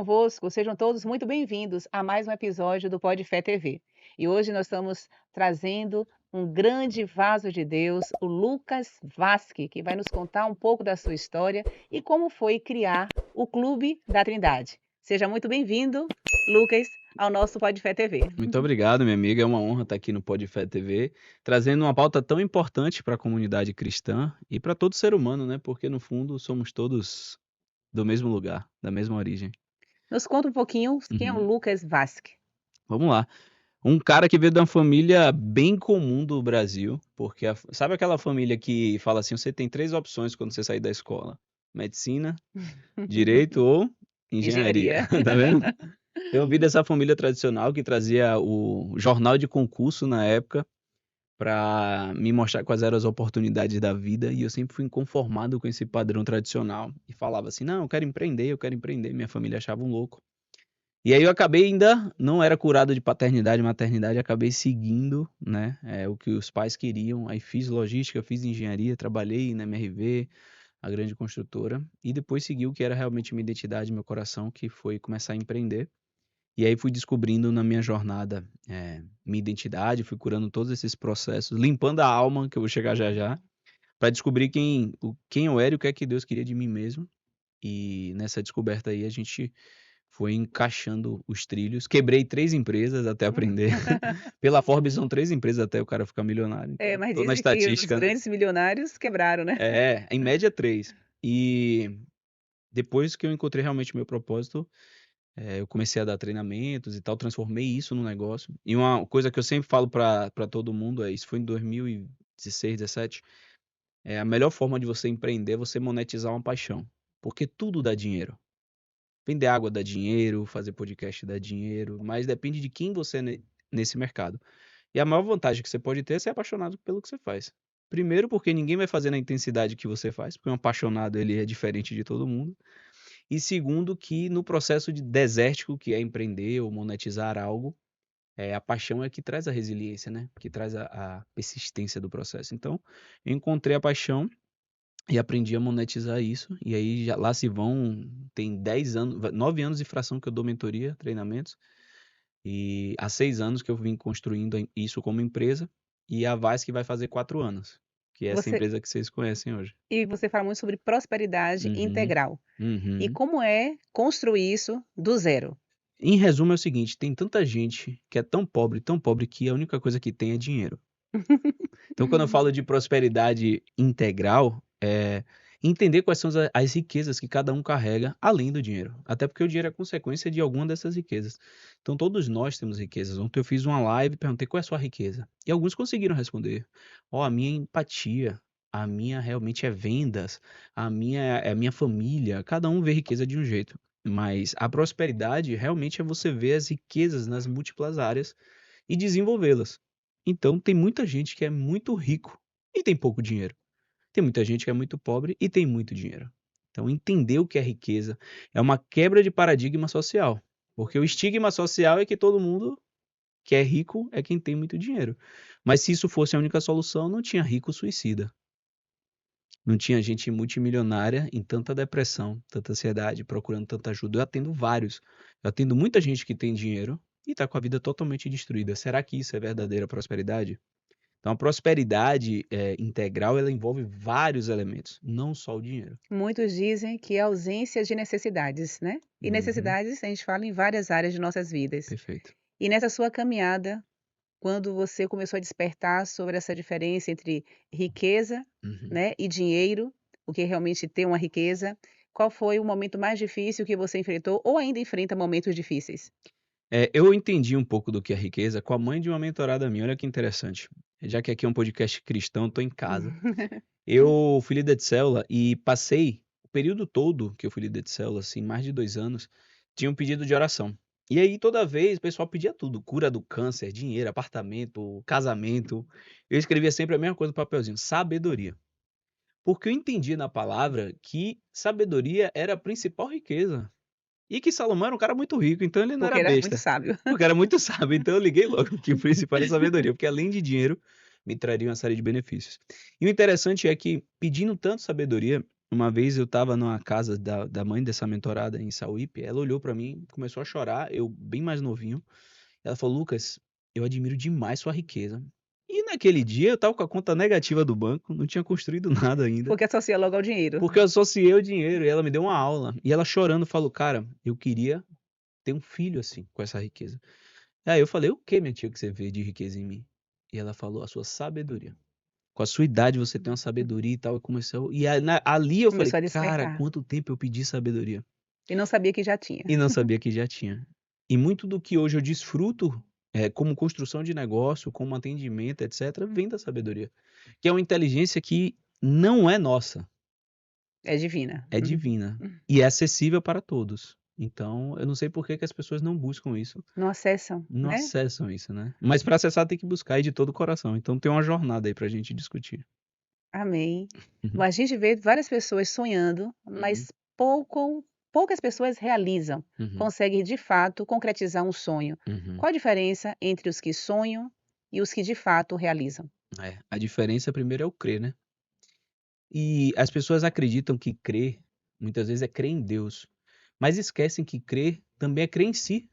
Convosco, sejam todos muito bem-vindos a mais um episódio do Pode Fé TV. E hoje nós estamos trazendo um grande vaso de Deus, o Lucas Vasque, que vai nos contar um pouco da sua história e como foi criar o Clube da Trindade. Seja muito bem-vindo, Lucas, ao nosso Pode Fé TV. Muito obrigado, minha amiga. É uma honra estar aqui no Pode Fé TV, trazendo uma pauta tão importante para a comunidade cristã e para todo ser humano, né? Porque no fundo somos todos do mesmo lugar, da mesma origem. Nos conta um pouquinho quem é o Uhum. Lucas Vasque. Vamos lá. Um cara que veio de uma família bem comum do Brasil, porque sabe aquela família que fala assim: você tem três opções quando você sair da escola: medicina, direito ou engenharia. Engenharia. Tá vendo? Eu vim dessa família tradicional que trazia o jornal de concurso na época para me mostrar quais eram as oportunidades da vida, e eu sempre fui inconformado com esse padrão tradicional e falava assim: "Não, eu quero empreender, eu quero empreender", minha família achava um louco. E aí eu acabei ainda não era curado de paternidade e maternidade, acabei seguindo, né, o que os pais queriam, aí fiz logística, fiz engenharia, trabalhei na MRV, a grande construtora, e depois segui o que era realmente minha identidade, meu coração, que foi começar a empreender. E aí fui descobrindo na minha jornada, minha identidade, fui curando todos esses processos, limpando a alma, que eu vou chegar já já, para descobrir quem eu era e o que é que Deus queria de mim mesmo. E nessa descoberta aí a gente foi encaixando os trilhos. Quebrei 3 empresas até aprender. Pela Forbes são 3 empresas até o cara ficar milionário, É, então mas tô na dizem que os estatística, né. grandes milionários quebraram, né? Em média 3. E depois que eu encontrei realmente o meu propósito, eu comecei a dar treinamentos e tal, transformei isso num negócio. E uma coisa que eu sempre falo pra todo mundo isso foi em 2016, 17, a melhor forma de você empreender é você monetizar uma paixão, porque tudo dá dinheiro. Vender água dá dinheiro, fazer podcast dá dinheiro, mas depende de quem você é nesse mercado. E a maior vantagem que você pode ter é ser apaixonado pelo que você faz. Primeiro, porque ninguém vai fazer na intensidade que você faz, porque um apaixonado ele é diferente de todo mundo. E segundo, que no processo de desértico que é empreender ou monetizar algo, a paixão é que traz a resiliência, né, que traz a persistência do processo. Então, eu encontrei a paixão e aprendi a monetizar isso, e aí já lá se vão tem 10 anos, 9 anos e fração que eu dou mentoria, treinamentos, e há 6 anos que eu vim construindo isso como empresa, e a Vaz que vai fazer 4 anos, que é essa Você empresa que vocês conhecem hoje. E você fala muito sobre prosperidade Uhum, integral. E uhum. como é construir isso do zero? Em resumo é o seguinte, tem tanta gente que é tão pobre que a única coisa que tem é dinheiro. Então quando eu falo de prosperidade integral, entender quais são as riquezas que cada um carrega além do dinheiro. Até porque o dinheiro é consequência de alguma dessas riquezas. Então todos nós temos riquezas. Ontem eu fiz uma live e perguntei: "Qual é a sua riqueza?" E alguns conseguiram responder: "Ó, a minha é empatia, a minha realmente é vendas, a minha é a minha família", cada um vê riqueza de um jeito. Mas a prosperidade realmente é você ver as riquezas nas múltiplas áreas e desenvolvê-las. Então tem muita gente que é muito rico e tem pouco dinheiro. Tem muita gente que é muito pobre e tem muito dinheiro. Então entender o que é riqueza é uma quebra de paradigma social, porque o estigma social é que todo mundo que é rico é quem tem muito dinheiro. Mas se isso fosse a única solução, não tinha rico suicida. Não tinha gente multimilionária em tanta depressão, tanta ansiedade, procurando tanta ajuda. Eu atendo vários. Eu atendo muita gente que tem dinheiro e está com a vida totalmente destruída. Será que isso é verdadeira prosperidade? Então a prosperidade, integral, ela envolve vários elementos, não só o dinheiro. Muitos dizem que é ausência de necessidades, né? E Uhum, necessidades a gente fala em várias áreas de nossas vidas. perfeito. E nessa sua caminhada, quando você começou a despertar sobre essa diferença entre riqueza, Uhum. né, e dinheiro, o que é realmente ter uma riqueza, qual foi o momento mais difícil que você enfrentou ou ainda enfrenta momentos difíceis? Eu entendi um pouco do que é riqueza com a mãe de uma mentorada minha, olha que interessante. Já que aqui é um podcast cristão, estou em casa. Eu fui líder de célula e passei o período todo que eu fui líder de célula, assim, mais de 2 anos, tinha um pedido de oração. E aí toda vez o pessoal pedia tudo, cura do câncer, dinheiro, apartamento, casamento. Eu escrevia sempre a mesma coisa no papelzinho: sabedoria. Porque eu entendi na palavra que sabedoria era a principal riqueza. E que Salomão era um cara muito rico, então ele não Porque era era muito besta. sábio. Porque era muito sábio, então eu liguei logo que o principal era sabedoria, porque além de dinheiro, me traria uma série de benefícios. E o interessante é que, pedindo tanto sabedoria, Uma vez eu estava numa casa da mãe dessa mentorada em Sauípe, ela olhou pra mim, começou a chorar, eu bem mais novinho. Ela falou: Lucas, eu admiro demais sua riqueza. E naquele dia eu estava com a conta negativa do banco, não tinha construído nada ainda, Porque associa logo ao dinheiro. porque eu associei o dinheiro e ela me deu uma aula. E ela chorando falou: Cara, eu queria ter um filho assim, com essa riqueza. Aí eu falei: O que, minha tia, que você vê de riqueza em mim? E ela falou: A sua sabedoria. Com a sua idade você tem uma sabedoria e tal. Eu comecei, ali eu falei: Começou a Cara, despertar. quanto tempo eu pedi sabedoria E não sabia que já tinha. e não sabia que já tinha. E muito do que hoje eu desfruto, como construção de negócio, como atendimento, etc., vem da sabedoria, que é uma inteligência que não é nossa, É divina. é divina e é acessível para todos. Então, eu não sei por que que as pessoas não buscam isso, Não acessam, não né? acessam isso, né? Mas para acessar tem que buscar e de todo o coração. Então tem uma jornada aí pra gente discutir. Amém. Uhum, A gente vê várias pessoas sonhando, uhum, mas poucas pessoas realizam, uhum, conseguem de fato concretizar um sonho. uhum. Qual a diferença entre os que sonham e os que de fato realizam? A diferença primeiro é o crer, né? E as pessoas acreditam que crer, muitas vezes, é crer em Deus, mas esquecem que crer também é crer em si.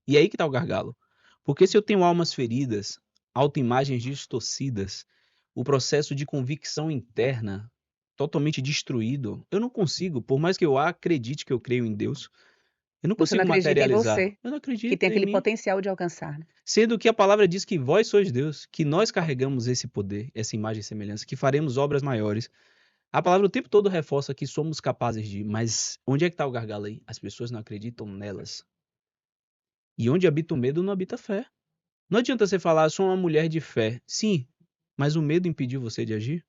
E é aí que está o gargalo. Porque se eu tenho almas feridas, autoimagens distorcidas, o processo de convicção interna totalmente destruído, eu não consigo, por mais que eu acredite que eu creio em Deus, eu não Você não consigo acredita em materializar. você, Eu não que tem acredito em aquele mim. potencial de alcançar, né? Sendo que a palavra diz que vós sois Deus, que nós carregamos esse poder, essa imagem e semelhança, que faremos obras maiores. A palavra o tempo todo reforça que somos capazes de, mas onde é que está o gargalo aí? As pessoas não acreditam nelas. E onde habita o medo, não habita a fé. Não adianta você falar, sou uma mulher de fé. Sim, mas o medo impediu você de agir?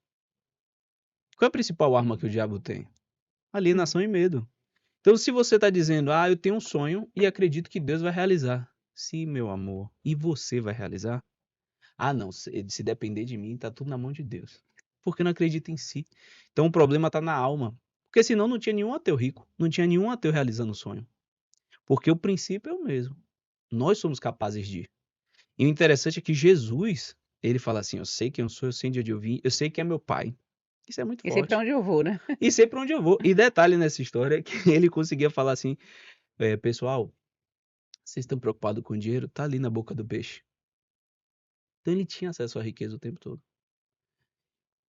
Qual é a principal arma que o diabo tem? Alienação e medo. Então, se você está dizendo, eu tenho um sonho e acredito que Deus vai realizar. Sim, meu amor. E você vai realizar? Não, se depender de mim, tá tudo na mão de Deus. Porque não acredita em si. Então o problema tá na alma. Porque senão não tinha nenhum ateu rico, não tinha nenhum ateu realizando o sonho. Porque o princípio é o mesmo. Nós somos capazes de ir. E o interessante é que Jesus, ele fala assim: Eu sei quem eu sou, eu sei de onde eu vim, eu sei que é meu pai. Isso é muito E sei para forte. onde eu vou, né? E sei pra onde eu vou. E detalhe nessa história é que ele conseguia falar assim: Pessoal, vocês estão preocupados com o dinheiro? Tá ali na boca do peixe. Então ele tinha acesso à riqueza o tempo todo.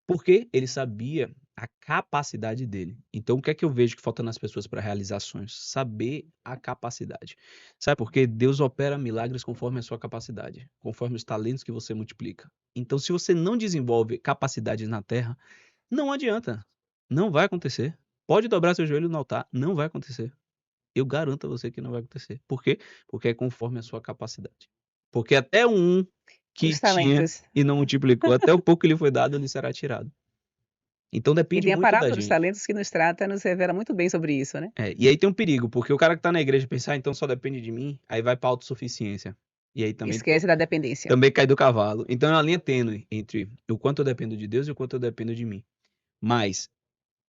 Porque ele sabia a capacidade dele. Então, o que é que eu vejo que falta nas pessoas para realizar sonhos? Saber a capacidade. Sabe por quê? Deus opera milagres conforme a sua capacidade, conforme os talentos que você multiplica. Então, se você não desenvolve capacidades na terra, não adianta. Não vai acontecer. Pode dobrar seu joelho no altar, não vai acontecer. Eu garanto a você que não vai acontecer. Por quê? Porque é conforme a sua capacidade. Porque até um que Os tinha talentos. e não multiplicou, até o pouco que lhe foi dado, lhe será tirado. Então E depende tem a muito da parábola dos gente. talentos que nos trata, nos revela muito bem sobre isso, né? E aí tem um perigo, porque o cara que tá na igreja pensar, então só depende de mim, aí vai pra autossuficiência. E aí também, Esquece da dependência. também cai do cavalo. Então é uma linha tênue entre o quanto eu dependo de Deus e o quanto eu dependo de mim. Mas,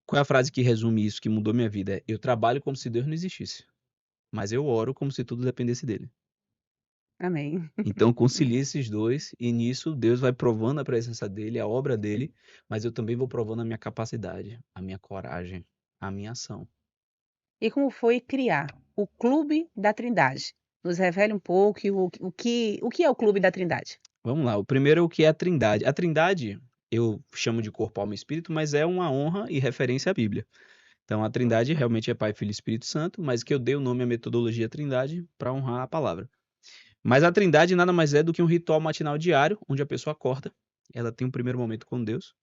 qual é a frase que resume isso, que mudou minha vida? Eu trabalho como se Deus não existisse, mas eu oro como se tudo dependesse dele. Amém. Então concilie esses dois e nisso Deus vai provando a presença dele, a obra dele, mas eu também vou provando a minha capacidade, a minha coragem, a minha ação. E como foi criar o Clube da Trindade? Nos revele um pouco o que é o Clube da Trindade. Vamos lá, o primeiro é o que é a Trindade. A Trindade eu chamo de corpo, alma e espírito, mas é uma honra e referência à Bíblia. Então a Trindade realmente é Pai, Filho e Espírito Santo, mas que eu dei o nome à metodologia Trindade para honrar a palavra. Mas a Trindade nada mais é do que um ritual matinal diário, onde a pessoa acorda, ela tem um primeiro momento com Deus,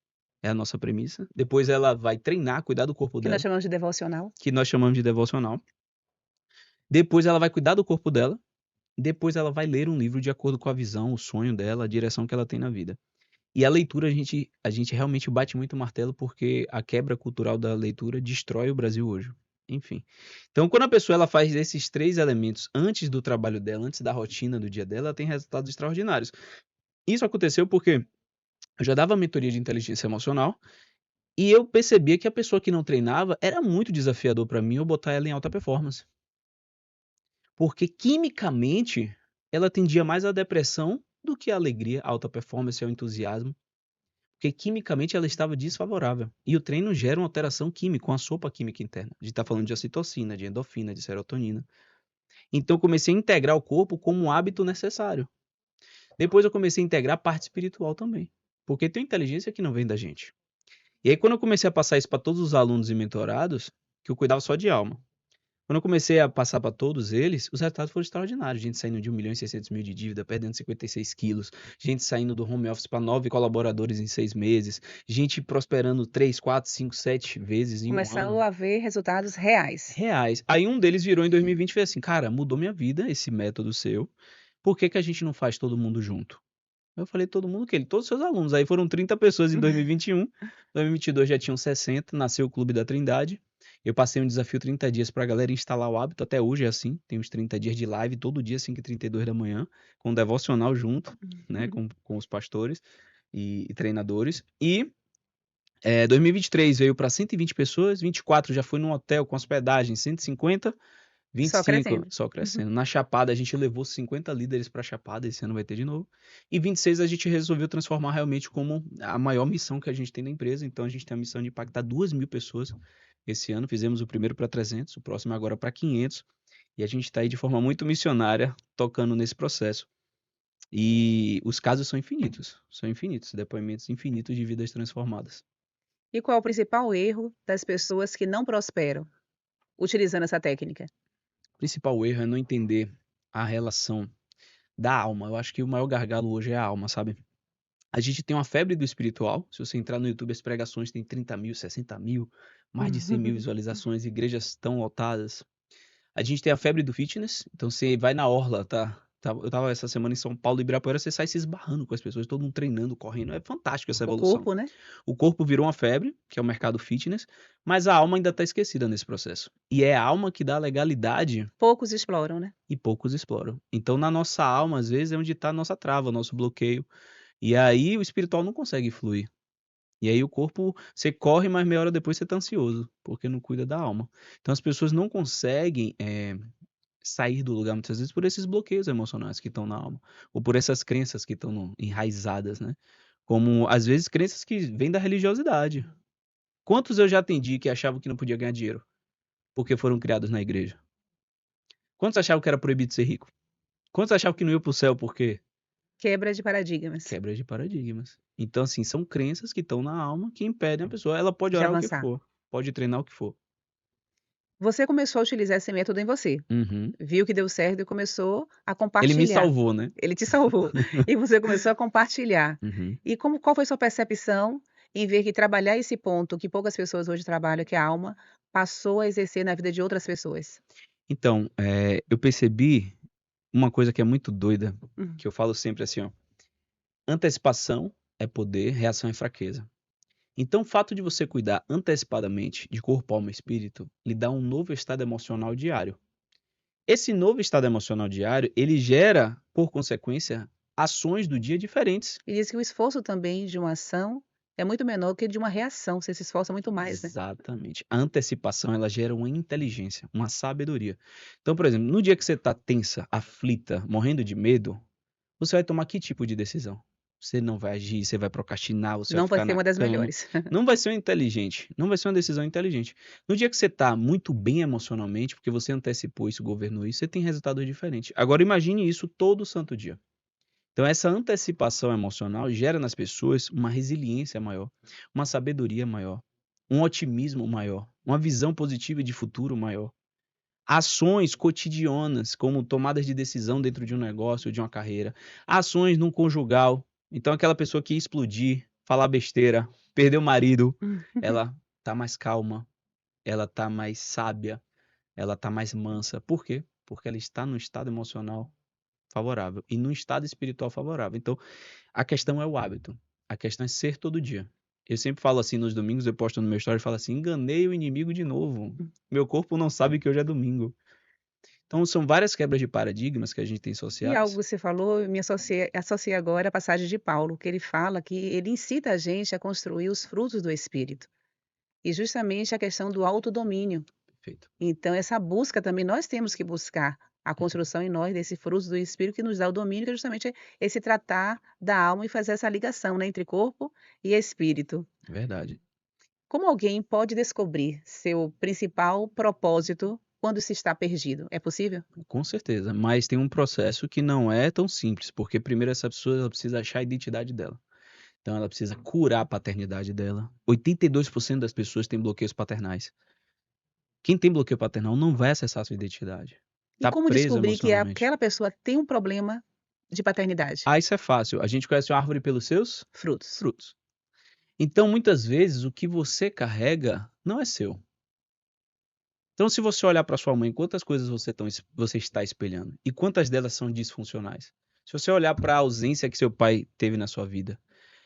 é a nossa premissa. Depois ela vai treinar, cuidar do corpo Que nós dela, chamamos de devocional. que nós chamamos de devocional. Depois ela vai cuidar do corpo dela. Depois ela vai ler um livro de acordo com a visão, o sonho dela, a direção que ela tem na vida. E a leitura, a gente realmente bate muito o martelo porque a quebra cultural da leitura destrói o Brasil hoje. Enfim. Então, quando a pessoa ela faz esses três elementos antes do trabalho dela, antes da rotina do dia dela, ela tem resultados extraordinários. Isso aconteceu porque eu já dava mentoria de inteligência emocional e eu percebia que a pessoa que não treinava era muito desafiador para mim eu botar ela em alta performance. Porque quimicamente ela tendia mais à depressão do que à alegria, à alta performance, ao entusiasmo. porque quimicamente ela estava desfavorável. E o treino gera uma alteração química, uma sopa química interna. A gente está falando de ocitocina, de endorfina, de serotonina. Então eu comecei a integrar o corpo como um hábito necessário. Depois eu comecei a integrar a parte espiritual também, porque tem inteligência que não vem da gente. E aí quando eu comecei a passar isso para todos os alunos e mentorados, que eu cuidava só de alma, quando eu comecei a passar para todos eles, os resultados foram extraordinários. Gente saindo de 1.600.000 de dívida, perdendo 56 quilos. Gente saindo do home office para 9 colaboradores em 6 meses. Gente prosperando 3, 4, 5, 7 vezes em um Começando ano. a ver resultados reais. Reais. Aí um deles virou em 2020 e fez assim, cara, mudou minha vida esse método seu. Por que que a gente não faz todo mundo junto? Eu falei, todo mundo que ele? Todos os seus alunos. Aí foram 30 pessoas em 2021. 2022 já tinham 60, nasceu o Clube da Trindade. Eu passei um desafio 30 dias para a galera instalar o hábito, até hoje é assim. Tem uns 30 dias de live, todo dia, 5h32 da manhã, com um devocional junto, né, com os pastores e treinadores. E 2023 veio para 120 pessoas, 24 já foi num hotel com hospedagem, 150, Só 25 crescendo. só crescendo. Na Chapada a gente levou 50 líderes para Chapada, esse ano vai ter de novo. E 26 a gente resolveu transformar realmente como a maior missão que a gente tem na empresa. Então a gente tem a missão de impactar 2.000 pessoas esse ano. Fizemos o primeiro para 300, o próximo agora para 500. E a gente está aí de forma muito missionária tocando nesse processo. E os casos são infinitos, depoimentos infinitos de vidas transformadas. E qual é o principal erro das pessoas que não prosperam utilizando essa técnica? O principal erro é não entender a relação da alma. Eu acho que o maior gargalo hoje é a alma, sabe? A gente tem uma febre do espiritual. Se você entrar no YouTube, as pregações têm 30 mil, 60 mil, mais de 100 mil visualizações, igrejas estão lotadas. A gente tem a febre do fitness. Então você vai na orla, tá? Eu tava essa semana em São Paulo, Ibirapuera, você sai se esbarrando com as pessoas, todo mundo treinando, correndo. É fantástico essa O evolução. corpo, né? O corpo virou uma febre, que é o mercado fitness, mas a alma ainda está esquecida nesse processo. E é a alma que dá legalidade Poucos exploram, né? e poucos exploram. Então, na nossa alma, às vezes, é onde está a nossa trava, o nosso bloqueio. E aí o espiritual não consegue fluir. E aí o corpo, você corre, mas meia hora depois você está ansioso, porque não cuida da alma. Então as pessoas não conseguem sair do lugar muitas vezes por esses bloqueios emocionais que estão na alma, ou por essas crenças que estão enraizadas, né? Como, às vezes, crenças que vêm da religiosidade. Quantos eu já atendi que achavam que não podia ganhar dinheiro porque foram criados na igreja? Quantos achavam que era proibido ser rico? Quantos achavam que não ia para o céu porque Quebra de paradigmas quebra de paradigmas? Então, assim, são crenças que estão na alma que impedem a pessoa. Ela pode de orar o que avançar. for, pode treinar o que for. Você começou a utilizar esse método em você, Uhum. viu que deu certo e começou a Ele me compartilhar. salvou, né? Ele te salvou e você começou a compartilhar. Uhum. E qual foi sua percepção em ver que trabalhar esse ponto que poucas pessoas hoje trabalham, que é a alma, passou a exercer na vida de outras pessoas? Então, eu percebi uma coisa que é muito doida, Hum. que eu falo sempre assim, ó. Antecipação é poder, reação é fraqueza. Então, o fato de você cuidar antecipadamente de corpo, alma e espírito lhe dá um novo estado emocional diário. Esse novo estado emocional diário, ele gera, por consequência, ações do dia diferentes. E diz que o esforço também de uma ação é muito menor que de uma reação, você se esforça muito mais, né? Exatamente. A antecipação, ela gera uma inteligência, uma sabedoria. Então, por exemplo, no dia que você está tensa, aflita, morrendo de medo, você vai tomar que tipo de decisão? Você não vai agir, você vai procrastinar, você vai Não vai ficar ser na uma das cama. melhores. Não vai ser um inteligente, não vai ser uma decisão inteligente. No dia que você está muito bem emocionalmente, porque você antecipou isso, governou isso, você tem resultados diferentes. Agora imagine isso todo santo dia. Então essa antecipação emocional gera nas pessoas uma resiliência maior, uma sabedoria maior, um otimismo maior, uma visão positiva de futuro maior. Ações cotidianas, como tomadas de decisão dentro de um negócio ou de uma carreira. Ações num conjugal. Então, aquela pessoa que ia explodir, falar besteira, perder o marido, ela tá mais calma, ela tá mais sábia, ela tá mais mansa. Por quê? Porque ela está num estado emocional favorável e num estado espiritual favorável. Então, a questão é o hábito. A questão é ser todo dia. Eu sempre falo assim nos domingos, eu posto no meu story e falo assim: enganei o inimigo de novo. Meu corpo não sabe que hoje é domingo. Então, são várias quebras de paradigmas que a gente tem E algo sociais. que você falou, eu me associei agora à passagem de Paulo, que ele fala que ele incita a gente a construir os frutos do Espírito. E justamente a questão do autodomínio. Perfeito. Então, essa busca também nós temos que buscar a construção em nós desse fruto do Espírito que nos dá o domínio, que é justamente esse tratar da alma e fazer essa ligação, né, entre corpo e espírito. Verdade. Como alguém pode descobrir seu principal propósito quando se está perdido? É possível? Com certeza, mas tem um processo que não é tão simples, porque primeiro essa pessoa ela precisa achar a identidade dela. Então ela precisa curar a paternidade dela. 82% das pessoas têm bloqueios paternais. Quem tem bloqueio paternal não vai acessar a sua identidade. E Tá como preso descobrir que emocionalmente. aquela pessoa tem um problema de paternidade? Ah, isso é fácil. A gente conhece uma árvore pelos seus Frutos. frutos. Então, muitas vezes, o que você carrega não é seu. Então, se você olhar para sua mãe, quantas coisas você está espelhando? E quantas delas são disfuncionais? Se você olhar para a ausência que seu pai teve na sua vida,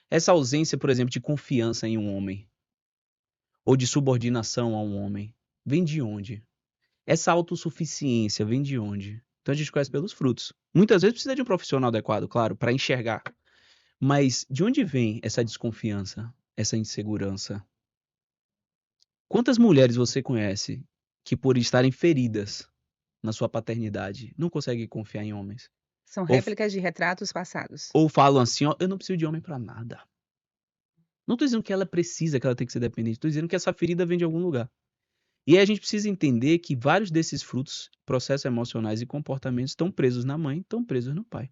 essa ausência, por exemplo, de confiança em um homem, ou de subordinação a um homem, vem de onde? Essa autossuficiência vem de onde? Então a gente conhece pelos frutos. Muitas vezes precisa de um profissional adequado, claro, para enxergar. Mas de onde vem essa desconfiança, essa insegurança? Quantas mulheres você conhece que, por estarem feridas na sua paternidade, não conseguem confiar em homens? São Ou, réplicas de retratos passados. ou falam assim, ó, eu não preciso de homem para nada. Não estou dizendo que ela precisa, que ela tem que ser dependente. Estou dizendo que essa ferida vem de algum lugar. E aí a gente precisa entender que vários desses frutos, processos emocionais e comportamentos estão presos na mãe, estão presos no pai.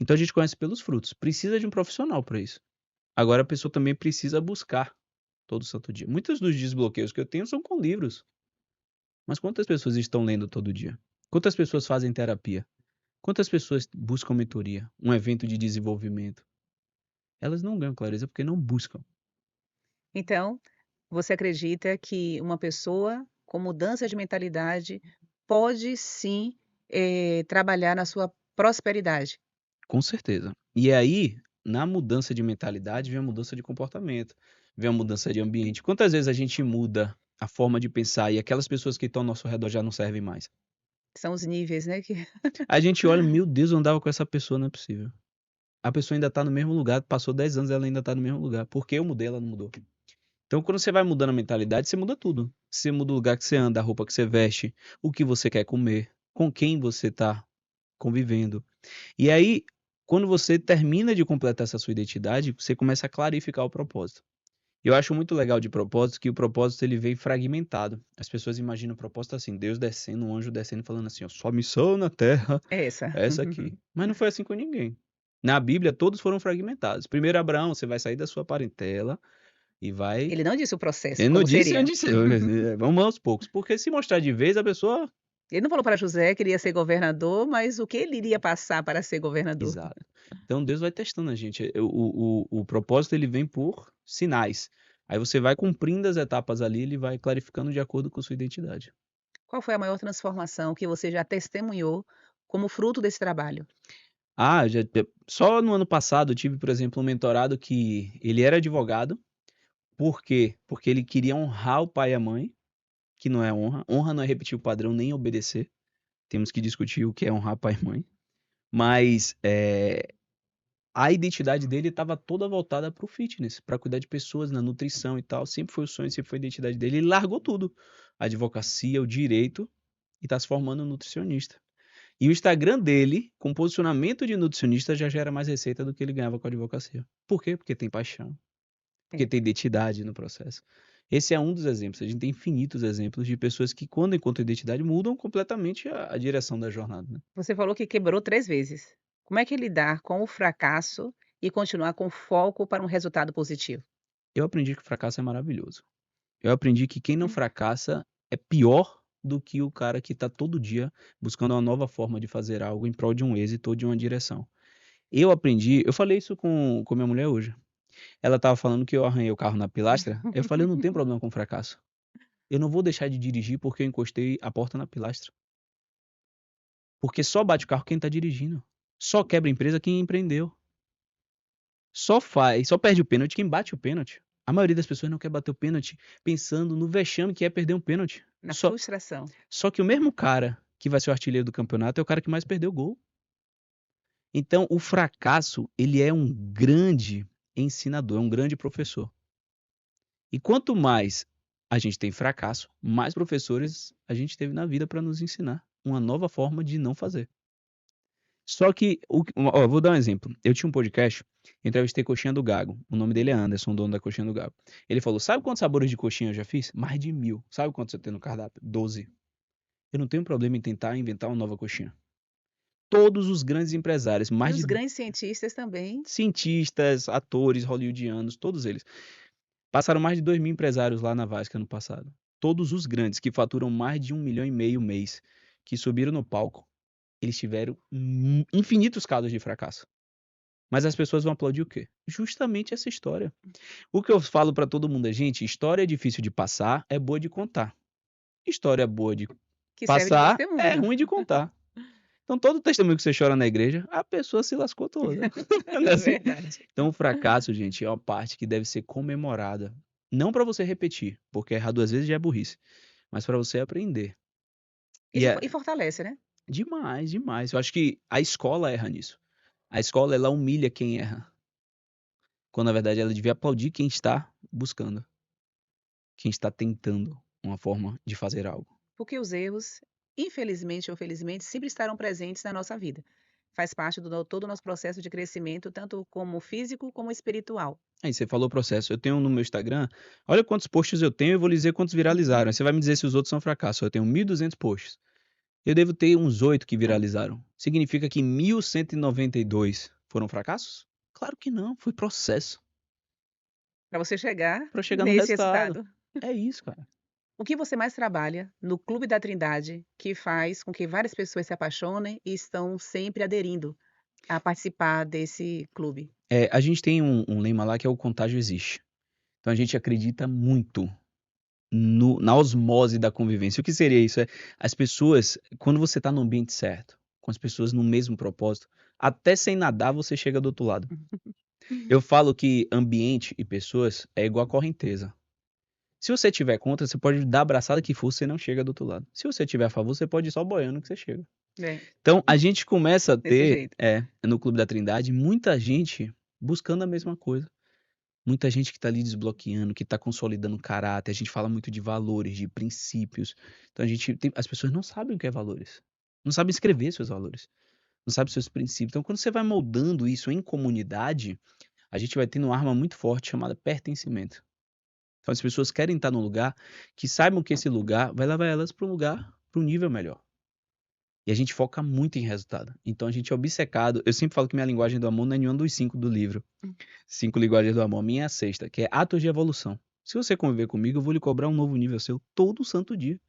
Então a gente conhece pelos frutos. Precisa de um profissional para isso. Agora a pessoa também precisa buscar todo santo dia. Muitos dos desbloqueios que eu tenho são com livros. Mas quantas pessoas estão lendo todo dia? Quantas pessoas fazem terapia? Quantas pessoas buscam mentoria? Um evento de desenvolvimento? Elas não ganham clareza porque não buscam. Então, você acredita que uma pessoa com mudança de mentalidade pode sim, trabalhar na sua prosperidade? Com certeza. E aí, na mudança de mentalidade, vem a mudança de comportamento, vem a mudança de ambiente. Quantas vezes a gente muda a forma de pensar e aquelas pessoas que estão ao nosso redor já não servem mais? São os níveis, né, que A gente olha, meu Deus, eu andava com essa pessoa, não é possível. A pessoa ainda está no mesmo lugar, passou 10 anos, ela ainda está no mesmo lugar. Porque eu mudei, ela não mudou. Então, quando você vai mudando a mentalidade, você muda tudo. Você muda o lugar que você anda, a roupa que você veste, o que você quer comer, com quem você está convivendo. E aí, quando você termina de completar essa sua identidade, você começa a clarificar o propósito. Eu acho muito legal de propósito que o propósito ele vem fragmentado. As pessoas imaginam o propósito assim, Deus descendo, um anjo descendo falando assim, ó, sua missão na terra é essa. é essa aqui. Mas não foi assim com ninguém. Na Bíblia, todos foram fragmentados. Primeiro, Abraão, você vai sair da sua parentela e vai. Ele não disse o processo, Ele não como disse seria. onde ser. Vamos aos poucos. Porque se mostrar de vez, a pessoa. Ele não falou para José que ele ia ser governador, mas o que ele iria passar para ser governador. Exato. Então Deus vai testando a gente. O propósito ele vem por sinais. Aí você vai cumprindo as etapas ali, ele vai clarificando de acordo com sua identidade. Qual foi a maior transformação que você já testemunhou como fruto desse trabalho? Ah, só no ano passado eu tive, por exemplo, um mentorado que ele era advogado. Por quê? Porque ele queria honrar o pai e a mãe, que não é honra. Honra não é repetir o padrão nem obedecer. Temos que discutir o que é honrar pai e mãe. Mas a identidade dele estava toda voltada para o fitness, para cuidar de pessoas na nutrição e tal. Sempre foi o sonho, sempre foi a identidade dele. Ele largou tudo. A advocacia, o direito, e está se formando um nutricionista. E o Instagram dele, com posicionamento de nutricionista, já gera mais receita do que ele ganhava com a advocacia. Por quê? Porque tem paixão. Porque É. tem identidade no processo. Esse é um dos exemplos. A gente tem infinitos exemplos de pessoas que, quando encontram identidade, mudam completamente a direção da jornada. Né? Você falou que quebrou 3 vezes. Como é que lidar com o fracasso e continuar com foco para um resultado positivo? Eu aprendi que o fracasso é maravilhoso. Eu aprendi que quem não Hum. fracassa é pior do que o cara que está todo dia buscando uma nova forma de fazer algo em prol de um êxito ou de uma direção. Eu falei isso com minha mulher hoje. Ela estava falando que eu arranhei o carro na pilastra. Eu falei, eu não tenho problema com fracasso. Eu não vou deixar de dirigir porque eu encostei a porta na pilastra. Porque só bate o carro quem está dirigindo. Só quebra a empresa quem empreendeu. Só perde o pênalti quem bate o pênalti. A maioria das pessoas não quer bater o pênalti pensando no vexame que é perder um pênalti. Na Só, frustração. só que o mesmo cara que vai ser o artilheiro do campeonato é o cara que mais perdeu gol. Então, o fracasso, ele é um grande ensinador, é um grande professor. E quanto mais a gente tem fracasso, mais professores a gente teve na vida para nos ensinar. uma nova forma de não fazer. Só que, ó, vou dar um exemplo. Eu tinha um podcast, entrevistei Coxinha do Gago. O nome dele é Anderson, dono da Coxinha do Gago. Ele falou: sabe quantos sabores de coxinha eu já fiz? Mais de 1000. Sabe quantos você tem no cardápio? 12. Eu não tenho problema em tentar inventar uma nova coxinha. Todos os grandes empresários, E mais os de grandes cientistas também. cientistas, atores hollywoodianos, todos eles. Passaram mais de 2.000 empresários lá na Vasca ano passado. Todos os grandes que faturam mais de 1,5 milhão mês, que subiram no palco, eles tiveram infinitos casos de fracasso. Mas as pessoas vão aplaudir o quê? Justamente essa história. O que eu falo pra todo mundo é, gente, história é difícil de passar, é boa de contar. História boa de Que serve de passar, é testemunho. ruim de contar. Então, todo testemunho que você chora na igreja, a pessoa se lascou toda. Não é assim? Verdade. Então, o fracasso, gente, é uma parte que deve ser comemorada. Não pra você repetir, porque errar 2 vezes já é burrice, mas pra você aprender. E Isso é e fortalece, né? demais, demais. Eu acho que a escola erra nisso. A escola, ela humilha quem erra, quando na verdade ela devia aplaudir quem está buscando, quem está tentando uma forma de fazer algo. Porque os erros, infelizmente ou felizmente, sempre estarão presentes na nossa vida. Faz parte do todo o nosso processo de crescimento, tanto como físico como espiritual. Aí você falou o processo. Eu tenho no meu Instagram, olha quantos posts eu tenho, eu vou lhe dizer quantos viralizaram. Aí você vai me dizer se os outros são fracassos. Eu tenho 1.200 posts. Eu devo ter uns 8 que viralizaram. Significa que 1.192 foram fracassos? Claro que não, foi processo Para você chegar para chegar no nesse resultado. resultado. É isso, cara. O que você mais trabalha no Clube da Trindade que faz com que várias pessoas se apaixonem e estão sempre aderindo a participar desse clube? A gente tem um lema lá que é o contágio existe. Então a gente acredita muito na osmose da convivência. O que seria isso? As pessoas, quando você está no ambiente certo, com as pessoas no mesmo propósito, até sem nadar você chega do outro lado. Eu falo que ambiente e pessoas é igual a correnteza. Se você tiver contra, você pode dar a abraçada que for, você não chega do outro lado. Se você tiver a favor, você pode ir só boiando que você chega. É, Então, a gente começa a desse ter, jeito. no Clube da Trindade, muita gente buscando a mesma coisa. Muita gente que está ali desbloqueando, que está consolidando caráter. A gente fala muito de valores, de princípios. Então, as pessoas não sabem o que é valores. Não sabem escrever seus valores. Não sabem seus princípios. Então, quando você vai moldando isso em comunidade, a gente vai tendo uma arma muito forte chamada pertencimento. Então as pessoas querem estar num lugar que saibam que esse lugar vai levar elas para um lugar, para um nível melhor. E a gente foca muito em resultado. Então a gente é obcecado. Eu sempre falo que minha linguagem do amor não é nenhuma dos 5 do livro. 5 linguagens do amor. A minha é a sexta, que é atos de evolução. Se você conviver comigo, eu vou lhe cobrar um novo nível seu todo santo dia.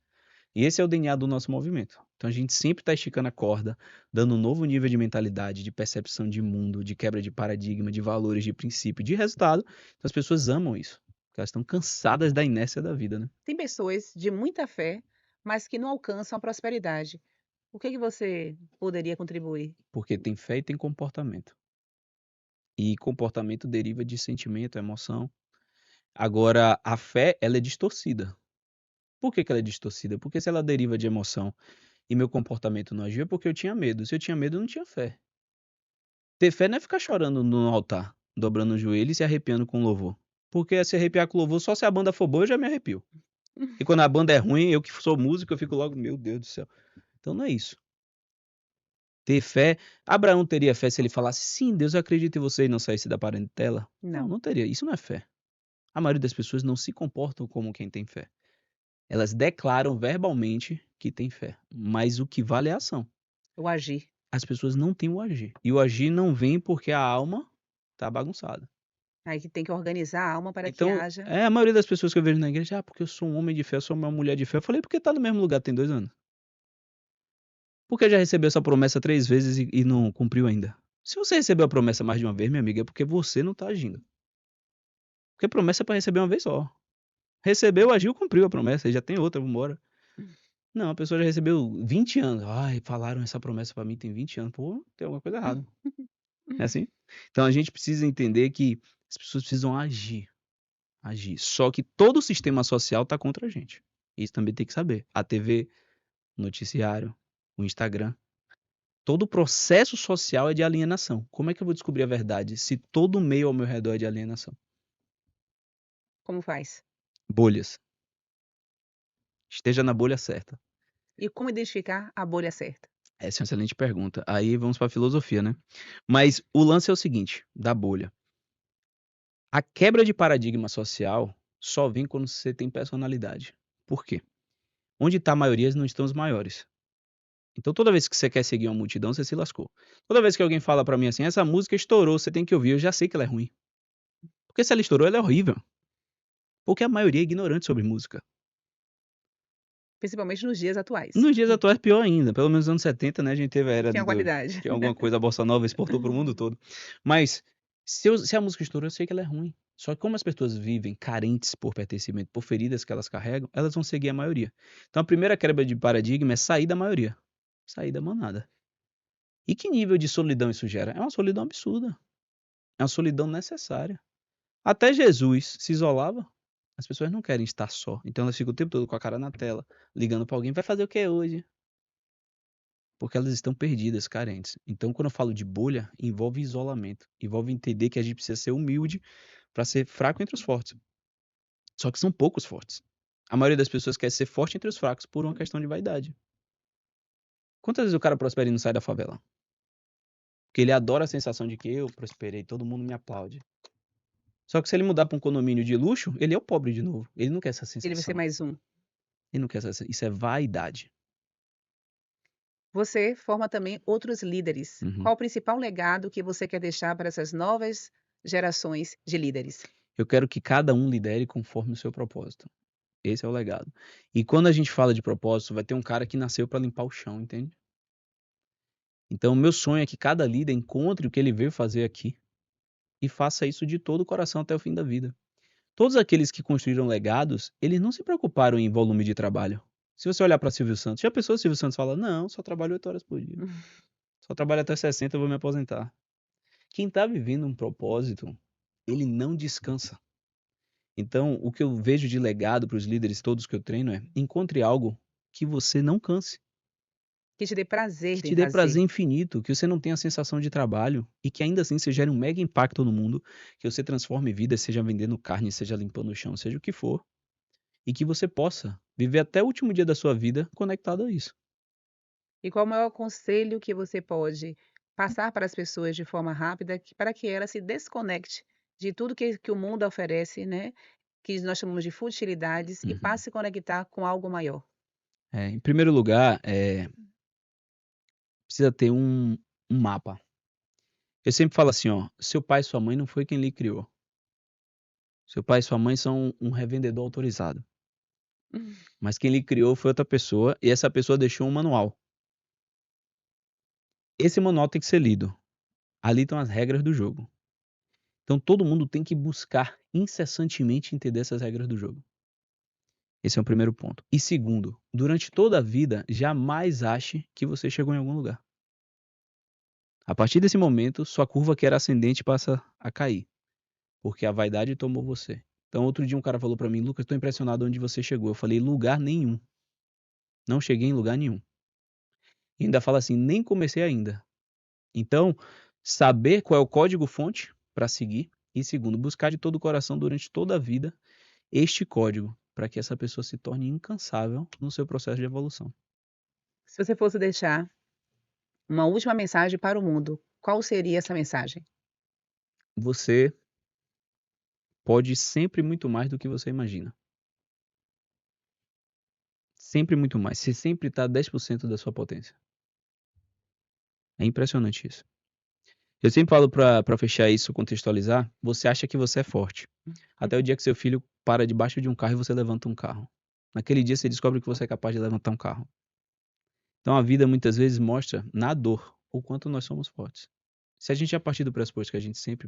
E esse é o DNA do nosso movimento. Então a gente sempre está esticando a corda, dando um novo nível de mentalidade, de percepção de mundo, de quebra de paradigma, de valores, de princípio, de resultado. Então as pessoas amam isso. Porque elas estão cansadas da inércia da vida, né? Tem pessoas de muita fé, mas que não alcançam a prosperidade. O que você poderia contribuir? Porque tem fé e tem comportamento. E comportamento deriva de sentimento, emoção. Agora, a fé, ela é distorcida. Por que que ela é distorcida? Porque se ela deriva de emoção e meu comportamento não agiu, é porque eu tinha medo. Se eu tinha medo, eu não tinha fé. Ter fé não é ficar chorando no altar, dobrando o joelho e se arrepiando com louvor. Porque se arrepiar com louvor, só se a banda for boa, eu já me arrepio. E quando a banda é ruim, eu que sou músico, eu fico logo, meu Deus do céu. Então não é isso. Ter fé. Abraão teria fé se ele falasse, sim, Deus, eu acredito em você e não saísse da parentela? Não, Não. não teria. Isso não é fé. A maioria das pessoas não se comportam como quem tem fé. Elas declaram verbalmente que têm fé, mas o que vale é a ação. O agir. As pessoas não têm o agir. E o agir não vem porque a alma tá bagunçada. Aí que tem que organizar a alma para que Então, haja. a maioria das pessoas que eu vejo na igreja, porque eu sou um homem de fé, eu sou uma mulher de fé. Eu falei, porque tá no mesmo lugar tem 2 anos. Porque já recebeu essa promessa 3 vezes e não cumpriu ainda. Se você recebeu a promessa mais de uma vez, minha amiga, é porque você não tá agindo. Porque promessa é pra receber uma vez só. Recebeu, agiu, cumpriu a promessa, aí já tem outra, vambora. Não, a pessoa já recebeu 20 anos. Ai, falaram essa promessa pra mim tem 20 anos. Pô, tem alguma coisa errada. É assim? Então a gente precisa entender que as pessoas precisam agir. Agir. Só que todo o sistema social tá contra a gente. Isso também tem que saber. A TV, o noticiário, o Instagram. Todo o processo social é de alienação. Como é que eu vou descobrir a verdade se todo o meio ao meu redor é de alienação? Como faz? Bolhas. Esteja na bolha certa. E como identificar a bolha certa? Essa é uma excelente pergunta. Aí vamos para a filosofia, né? Mas o lance é o seguinte, da bolha. A quebra de paradigma social só vem quando você tem personalidade. Por quê? Onde está a maioria, não estão os maiores. Então toda vez que você quer seguir uma multidão, você se lascou. Toda vez que alguém fala pra mim assim: "Essa música estourou, você tem que ouvir", eu já sei que ela é ruim. Porque se ela estourou, ela é horrível. Porque a maioria é ignorante sobre música. Principalmente nos dias atuais. Nos dias atuais, pior ainda. Pelo menos nos anos 70, né, a gente teve a era Tinha do qualidade. que alguma coisa a bossa nova exportou para o mundo todo. Mas se a música estourou, eu sei que ela é ruim. Só que como as pessoas vivem carentes por pertencimento, por feridas que elas carregam, elas vão seguir a maioria. Então a primeira quebra de paradigma é sair da maioria, sair da manada. E que nível de solidão isso gera? É uma solidão absurda, é uma solidão necessária. Até Jesus se isolava. As pessoas não querem estar só, então elas ficam o tempo todo com a cara na tela, ligando para alguém: "Vai fazer o que hoje?" Porque elas estão perdidas, carentes. Então, quando eu falo de bolha, envolve isolamento, envolve entender que a gente precisa ser humilde para ser fraco entre os fortes. Só que são poucos fortes. A maioria das pessoas quer ser forte entre os fracos por uma questão de vaidade. Quantas vezes o cara prospera e não sai da favela? Porque ele adora a sensação de que eu prosperei, todo mundo me aplaude. Só que se ele mudar para um condomínio de luxo, ele é o pobre de novo. Ele não quer essa Ele vai ser sensação. mais um. Ele não quer essa. Isso é vaidade. Você forma também outros líderes. Uhum. Qual o principal legado que você quer deixar para essas novas gerações de líderes? Eu quero que cada um lidere conforme o seu propósito. Esse é o legado. E quando a gente fala de propósito, vai ter um cara que nasceu para limpar o chão, entende? Então, o meu sonho é que cada líder encontre o que ele veio fazer aqui e faça isso de todo o coração até o fim da vida. Todos aqueles que construíram legados, eles não se preocuparam em volume de trabalho. Se você olhar para Silvio Santos, já pensou se Silvio Santos fala: "Não, só trabalho 8 horas por dia. Só trabalho até 60, eu vou me aposentar." Quem está vivendo um propósito, ele não descansa. Então, o que eu vejo de legado para os líderes todos que eu treino é: encontre algo que você não canse, Que te dê prazer que em te dê fazer. prazer infinito, que você não tenha a sensação de trabalho e que ainda assim você gere um mega impacto no mundo, que você transforme vidas, seja vendendo carne, seja limpando o chão, seja o que for, e que você possa viver até o último dia da sua vida conectado a isso. E qual o maior conselho que você pode passar para as pessoas de forma rápida, para que ela se desconecte de tudo que o mundo oferece, né? Que nós chamamos de futilidades, e Uhum. passe a se conectar com algo maior. Em primeiro lugar, precisa ter um mapa. Eu sempre falo assim, ó, seu pai e sua mãe não foi quem lhe criou. Seu pai e sua mãe são um revendedor autorizado. Mas quem lhe criou foi outra pessoa e essa pessoa deixou um manual. Esse manual tem que ser lido. Ali estão as regras do jogo. Então todo mundo tem que buscar incessantemente entender essas regras do jogo. Esse é o primeiro ponto. E segundo, durante toda a vida, jamais ache que você chegou em algum lugar. A partir desse momento, sua curva que era ascendente passa a cair, porque a vaidade tomou você. Então outro dia um cara falou pra mim: "Lucas, estou impressionado onde você chegou." Eu falei: "Lugar nenhum. Não cheguei em lugar nenhum." E ainda fala assim: "Nem comecei ainda." Então, saber qual é o código-fonte para seguir e segundo, buscar de todo o coração durante toda a vida este código, para que essa pessoa se torne incansável no seu processo de evolução. Se você fosse deixar uma última mensagem para o mundo, qual seria essa mensagem? Você pode sempre muito mais do que você imagina. Sempre muito mais. Você sempre está 10% da sua potência. É impressionante isso. Eu sempre falo para fechar isso, contextualizar, você acha que você é forte. Até o dia que seu filho para debaixo de um carro e você levanta um carro. Naquele dia você descobre que você é capaz de levantar um carro. Então a vida muitas vezes mostra na dor o quanto nós somos fortes. Se a gente já partir do pressuposto que a gente sempre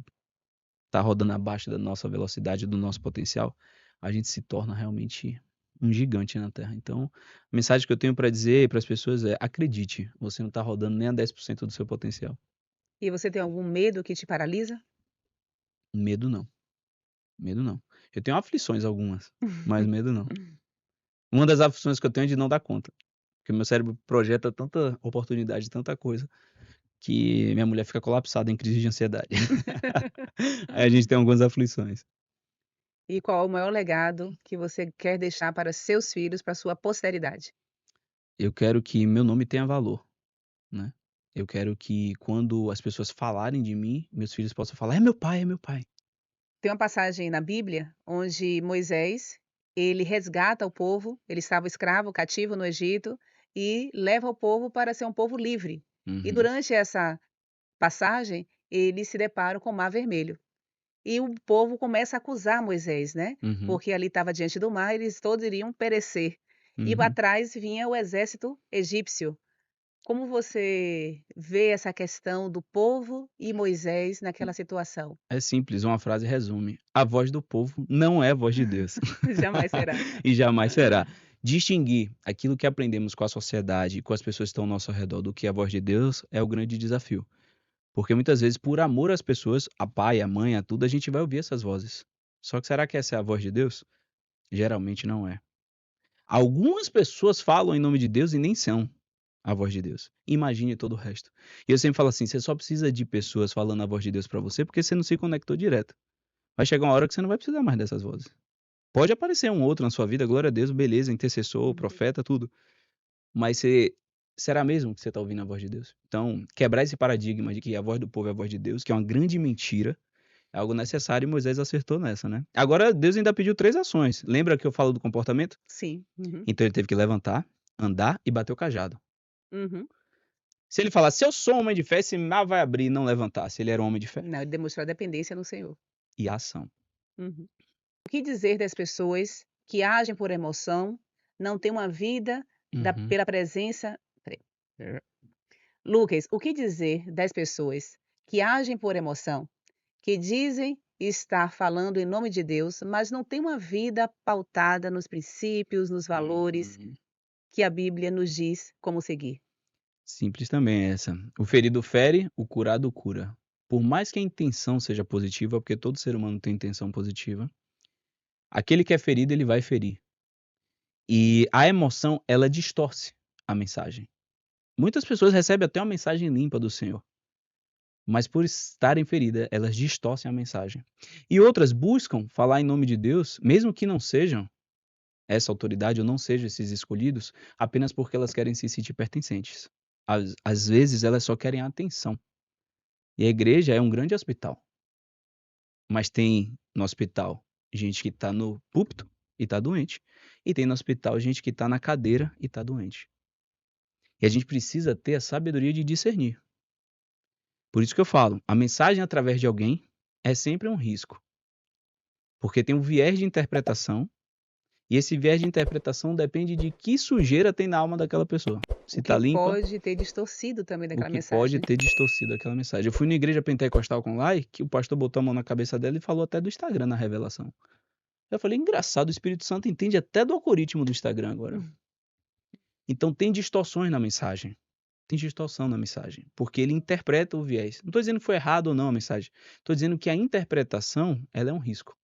está rodando abaixo da nossa velocidade, do nosso potencial, a gente se torna realmente um gigante na Terra. Então, a mensagem que eu tenho para dizer para as pessoas é: acredite, você não está rodando nem a 10% do seu potencial. E você tem algum medo que te paralisa? Medo não, medo não. Eu tenho aflições algumas, mas medo não. Uma das aflições que eu tenho é de não dar conta, porque meu cérebro projeta tanta oportunidade, tanta coisa, que minha mulher fica colapsada em crise de ansiedade. Aí a gente tem algumas aflições. E qual é o maior legado que você quer deixar para seus filhos, para sua posteridade? Eu quero que meu nome tenha valor, né. Eu quero que quando as pessoas falarem de mim, meus filhos possam falar: "É meu pai, é meu pai". Tem uma passagem na Bíblia onde Moisés, ele resgata o povo, ele estava escravo, cativo no Egito, e leva o povo para ser um povo livre. E Uhum, durante essa passagem, eles se deparam com o Mar Vermelho. E o povo começa a acusar Moisés, né, uhum, porque ali estava diante do mar, eles todos iriam perecer. E uhum. atrás vinha o exército egípcio. Como você vê essa questão do povo e Moisés naquela situação? É simples, uma frase resume: a voz do povo não é a voz de Deus. Jamais será. E jamais será. Distinguir aquilo que aprendemos com a sociedade e com as pessoas que estão ao nosso redor do que é a voz de Deus é o grande desafio. Porque muitas vezes, por amor às pessoas, a pai, a mãe, a tudo, a gente vai ouvir essas vozes. Só que será que essa é a voz de Deus? Geralmente não é. Algumas pessoas falam em nome de Deus e nem são a voz de Deus. Imagine todo o resto. E eu sempre falo assim: você só precisa de pessoas falando a voz de Deus pra você porque você não se conectou direto. Vai chegar uma hora que você não vai precisar mais dessas vozes. Pode aparecer um outro na sua vida, glória a Deus, beleza, intercessor, Uhum. profeta, tudo. Mas você será mesmo que você está ouvindo a voz de Deus? Então, quebrar esse paradigma de que a voz do povo é a voz de Deus, que é uma grande mentira, é algo necessário e Moisés acertou nessa, né. Agora Deus ainda pediu 3 ações. Lembra que eu falo do comportamento? Sim. Uhum. Então ele teve que levantar, andar e bater o cajado. Uhum. Se ele falasse: "Eu sou um homem de fé", esse mar vai abrir e não levantasse, ele era um homem de fé? Não, ele demonstrou a dependência no Senhor. E a ação. Uhum. O que dizer das pessoas que agem por emoção, não têm uma vida Uhum. pela presença. Espera. Lucas, o que dizer das pessoas que agem por emoção, que dizem estar falando em nome de Deus, mas não têm uma vida pautada nos princípios, nos valores Uhum. que a Bíblia nos diz como seguir? Simples também essa. O ferido fere, o curado cura. Por mais que a intenção seja positiva, porque todo ser humano tem intenção positiva, aquele que é ferido, ele vai ferir. E a emoção, ela distorce a mensagem. Muitas pessoas recebem até uma mensagem limpa do Senhor, mas por estarem feridas, elas distorcem a mensagem. E outras buscam falar em nome de Deus, mesmo que não sejam essa autoridade ou não sejam esses escolhidos, apenas porque elas querem se sentir pertencentes. Às vezes, elas só querem a atenção. E a igreja é um grande hospital, mas tem no hospital gente que está no púlpito e está doente, e tem no hospital gente que está na cadeira e está doente. E a gente precisa ter a sabedoria de discernir. Por isso que eu falo, a mensagem através de alguém é sempre um risco, porque tem um viés de interpretação, e esse viés de interpretação depende de que sujeira tem na alma daquela pessoa. Se O está que limpa, pode ter distorcido também o daquela que pode mensagem. ter distorcido aquela mensagem. Eu fui na igreja pentecostal com Lai, que o pastor botou a mão na cabeça dela e falou até do Instagram na revelação. Eu falei: "Engraçado, o Espírito Santo entende até do algoritmo do Instagram agora". Hum. Então tem distorções na mensagem, tem distorção na mensagem, porque ele interpreta o viés. Não estou dizendo que foi errado ou não a mensagem, estou dizendo que a interpretação, ela é um risco.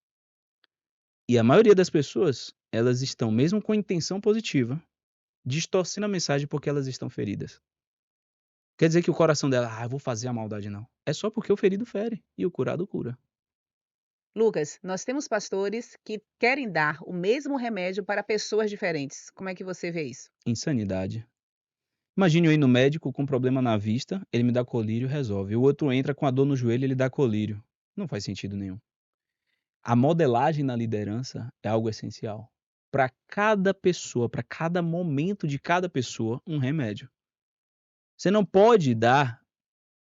E a maioria das pessoas, elas estão, mesmo com intenção positiva, distorcendo a mensagem porque elas estão feridas. Quer dizer que o coração dela: "Ah, eu vou fazer a maldade", não. É só porque o ferido fere e o curado cura. Lucas, nós temos pastores que querem dar o mesmo remédio para pessoas diferentes. Como é que você vê isso? Insanidade. Imagine eu ir no médico com problema na vista, ele me dá colírio, resolve. O outro entra com a dor no joelho, ele dá colírio. Não faz sentido nenhum. A modelagem na liderança é algo essencial. Para cada pessoa, para cada momento de cada pessoa, um remédio. Você não pode dar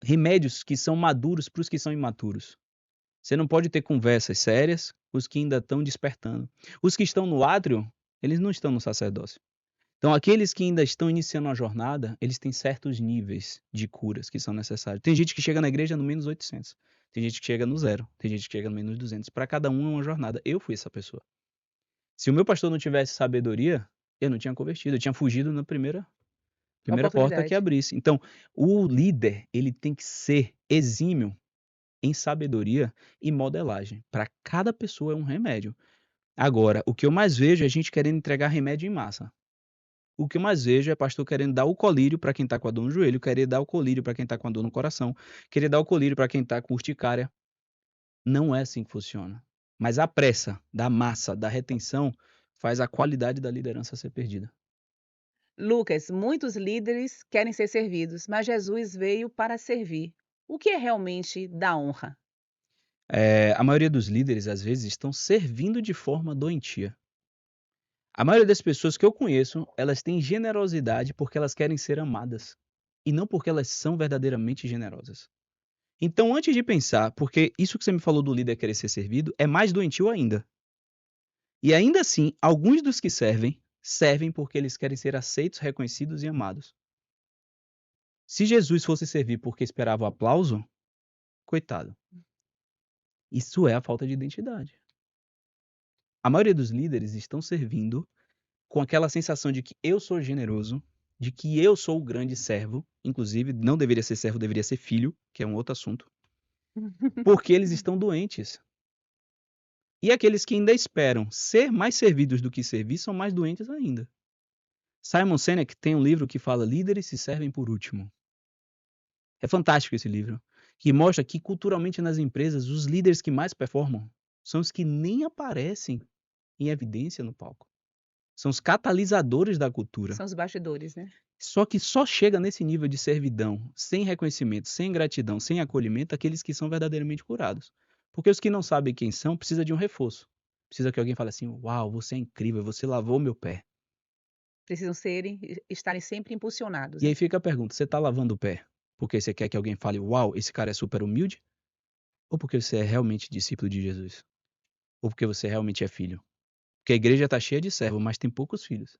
remédios que são maduros para os que são imaturos. Você não pode ter conversas sérias com os que ainda estão despertando. Os que estão no átrio, eles não estão no sacerdócio. Então, aqueles que ainda estão iniciando a jornada, eles têm certos níveis de curas que são necessários. Tem gente que chega na igreja no menos 800, tem gente que chega no zero, tem gente que chega no menos 200. Para cada um é uma jornada. Eu fui essa pessoa. Se o meu pastor não tivesse sabedoria, eu não tinha convertido, eu tinha fugido na primeira porta que Oportunidade. abrisse. Então, o líder, ele tem que ser exímio em sabedoria e modelagem. Para cada pessoa é um remédio. Agora, o que eu mais vejo é gente querendo entregar remédio em massa. O que eu mais vejo é pastor querendo dar o colírio para quem está com a dor no joelho, querer dar o colírio para quem está com a dor no coração, querer dar o colírio para quem está com urticária. Não é assim que funciona. Mas a pressa da massa, da retenção, faz a qualidade da liderança ser perdida. Lucas, muitos líderes querem ser servidos, mas Jesus veio para servir. O que é realmente da honra? A maioria dos líderes, às vezes, estão servindo de forma doentia. A maioria das pessoas que eu conheço, elas têm generosidade porque elas querem ser amadas, e não porque elas são verdadeiramente generosas. Então, antes de pensar, porque isso que você me falou do líder querer ser servido é mais doentio ainda. E ainda assim, alguns dos que servem, servem porque eles querem ser aceitos, reconhecidos e amados. Se Jesus fosse servir porque esperava o aplauso, coitado. Isso é a falta de identidade. A maioria dos líderes estão servindo com aquela sensação de que eu sou generoso, de que eu sou o grande servo, inclusive não deveria ser servo, deveria ser filho, que é um outro assunto, porque eles estão doentes. E aqueles que ainda esperam ser mais servidos do que servir são mais doentes ainda. Simon Sinek tem um livro que fala Líderes se servem por último. É fantástico esse livro, que mostra que culturalmente nas empresas os líderes que mais performam são os que nem aparecem em evidência no palco. São os catalisadores da cultura. São os bastidores, né? Só que só chega nesse nível de servidão, sem reconhecimento, sem gratidão, sem acolhimento, aqueles que são verdadeiramente curados. Porque os que não sabem quem são, precisa de um reforço. Precisa que alguém fale assim: "Uau, você é incrível, você lavou meu pé". Precisam estarem sempre impulsionados, E aí né? fica a pergunta: você está lavando o pé porque você quer que alguém fale: "Uau, esse cara é super humilde"? Ou porque você é realmente discípulo de Jesus? Ou porque você realmente é filho? Porque a igreja está cheia de servo, mas tem poucos filhos.